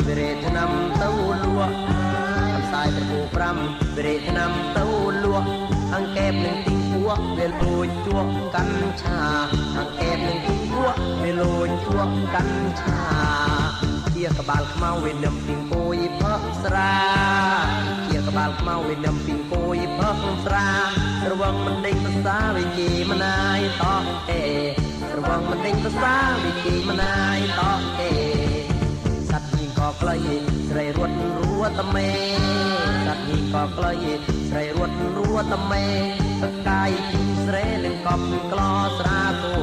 វិរេធនំទៅលក់កំសាយប្រពូ5វិរេធនំទៅលក់អង្កេបនឹងទីពួកវាលួចជួកកាន់ឆាអង្កេបនឹងទីពួកវាលួចជួកកាន់ឆាជាក្បាលខ្មៅវានឹមពីគួយផឹកស្រាជាក្បាលខ្មៅវានឹមពីគួយផឹកស្រារវងមិនដេញភាសាវិជាមណាយតោះអេរវងមិនដេញភាសាវិជាមណាយតោះអេសត្វញីក៏ក្លៃស្រីរត់រួតមេសត្វញីក៏ក្លៃស្រីរត់រួតមេតកាយជីស្រែនឹងកំក្លោស្រាគូ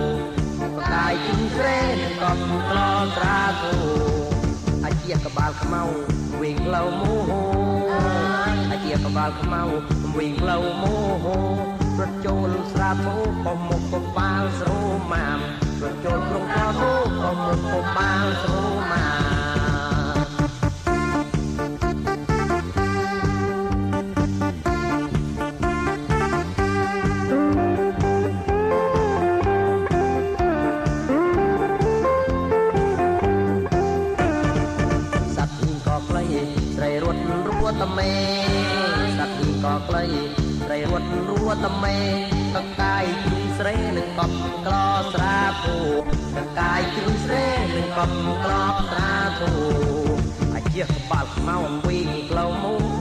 តកាយជីស្រែនឹងកំក្លោស្រាគូអាជាក្បាលខ្មៅវិញផ្លូវមោហអាជាក្បាលខ្មៅវិញផ្លូវមោហរត់ចូលស្រាធូក៏មុខក៏បាលស្រូម៉ាមរត់ចូលក្រុងកោធូក៏មុខក៏បាលស្រូម៉ាតមេសត្វទីក៏ក្លៃស្រីរត់រួតមេតកាយជិះស្រែនឹងកប់ក្លោស្រាធូតកាយជិះស្រែនឹងកប់ក្លោស្រាធូអាជាក្បាលខ្មៅវិញក្លៅមោហ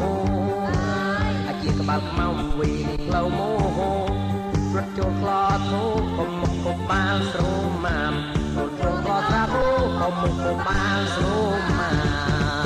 អាជាក្បាលខ្មៅវិញក្លៅមោហរត់ចូលក្លោធូក៏មុខក៏បាលស្រូម៉ាមរត់ចូលក្លោស្រាធូក៏មុខក៏បាលស្រូម៉ា